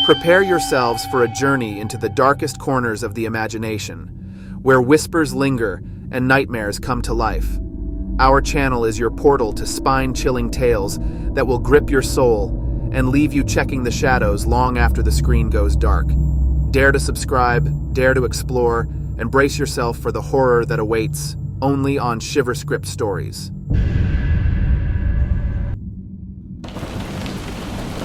Prepare yourselves for a journey into the darkest corners of the imagination, where whispers linger and nightmares come to life. Our channel is your portal to spine-chilling tales that will grip your soul and leave you checking the shadows long after the screen goes dark. Dare to subscribe, dare to explore, and brace yourself for the horror that awaits, only on Shiverscript Stories.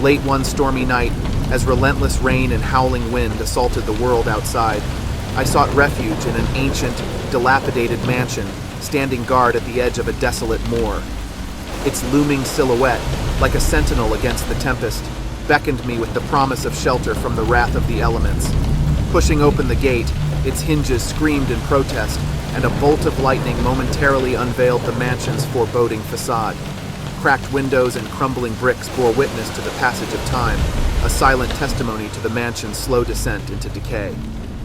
Late one stormy night, as relentless rain and howling wind assaulted the world outside, I sought refuge in an ancient, dilapidated mansion standing guard at the edge of a desolate moor. Its looming silhouette, like a sentinel against the tempest, beckoned me with the promise of shelter from the wrath of the elements. Pushing open the gate, its hinges screamed in protest, and a bolt of lightning momentarily unveiled the mansion's foreboding facade. Cracked windows and crumbling bricks bore witness to the passage of time, a silent testimony to the mansion's slow descent into decay.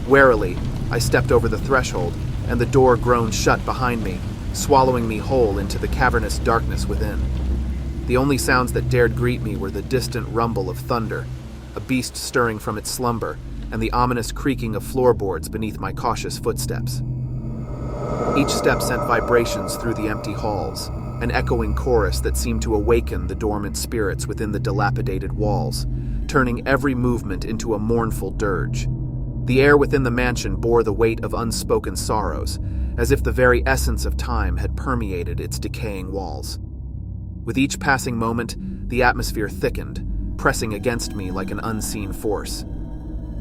Warily, I stepped over the threshold, and the door groaned shut behind me, swallowing me whole into the cavernous darkness within. The only sounds that dared greet me were the distant rumble of thunder, a beast stirring from its slumber, and the ominous creaking of floorboards beneath my cautious footsteps. Each step sent vibrations through the empty halls, an echoing chorus that seemed to awaken the dormant spirits within the dilapidated walls, turning every movement into a mournful dirge. The air within the mansion bore the weight of unspoken sorrows, as if the very essence of time had permeated its decaying walls. With each passing moment, the atmosphere thickened, pressing against me like an unseen force.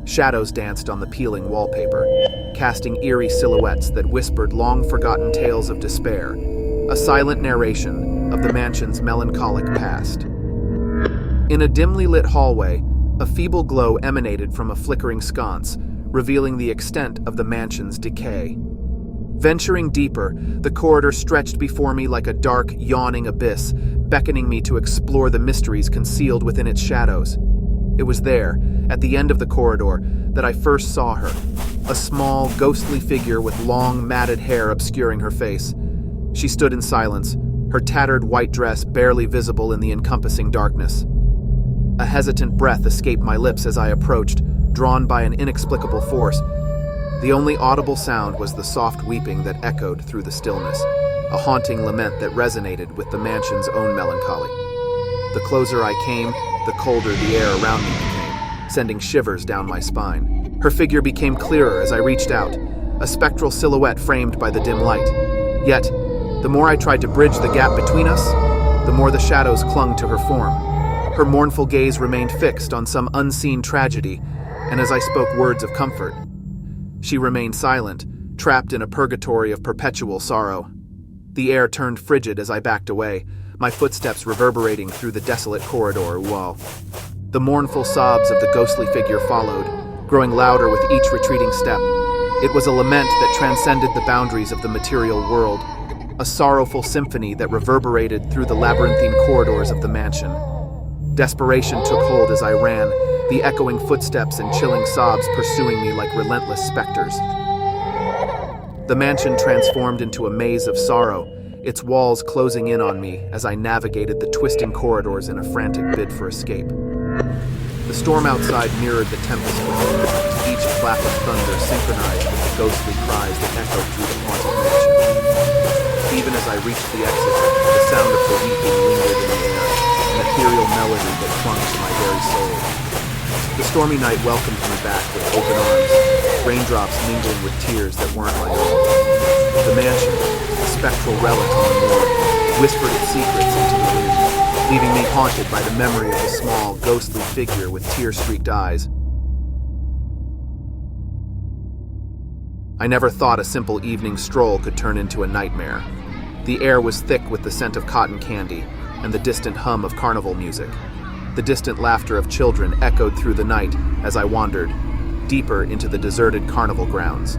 Shadows danced on the peeling wallpaper, casting eerie silhouettes that whispered long-forgotten tales of despair, a silent narration of the mansion's melancholic past. In a dimly lit hallway, a feeble glow emanated from a flickering sconce, revealing the extent of the mansion's decay. Venturing deeper, the corridor stretched before me like a dark, yawning abyss, beckoning me to explore the mysteries concealed within its shadows. It was there, at the end of the corridor, that I first saw her, a small, ghostly figure with long, matted hair obscuring her face. She stood in silence, her tattered white dress barely visible in the encompassing darkness. A hesitant breath escaped my lips as I approached, drawn by an inexplicable force. The only audible sound was the soft weeping that echoed through the stillness, a haunting lament that resonated with the mansion's own melancholy. The closer I came, the colder the air around me became, sending shivers down my spine. Her figure became clearer as I reached out, a spectral silhouette framed by the dim light. Yet, the more I tried to bridge the gap between us, the more the shadows clung to her form. Her mournful gaze remained fixed on some unseen tragedy, and as I spoke words of comfort, she remained silent, trapped in a purgatory of perpetual sorrow. The air turned frigid as I backed away, my footsteps reverberating through the desolate corridor wall. The mournful sobs of the ghostly figure followed, growing louder with each retreating step. It was a lament that transcended the boundaries of the material world, a sorrowful symphony that reverberated through the labyrinthine corridors of the mansion. Desperation took hold as I ran, the echoing footsteps and chilling sobs pursuing me like relentless specters. The mansion transformed into a maze of sorrow, its walls closing in on me as I navigated the twisting corridors in a frantic bid for escape. The storm outside mirrored the tempest within, each clap of thunder synchronized with the ghostly cries that echoed through the haunted mansion. Even as I reached the exit, the sound of the weeping lingered in the air, an ethereal melody that clung to my very soul. The stormy night welcomed me back with open arms, raindrops mingling with tears that weren't my own. The mansion, a spectral relic on the moor, whispered its secrets into the wind, leaving me haunted by the memory of the small, ghostly figure with tear-streaked eyes. I never thought a simple evening stroll could turn into a nightmare. The air was thick with the scent of cotton candy and the distant hum of carnival music. The distant laughter of children echoed through the night as I wandered deeper into the deserted carnival grounds.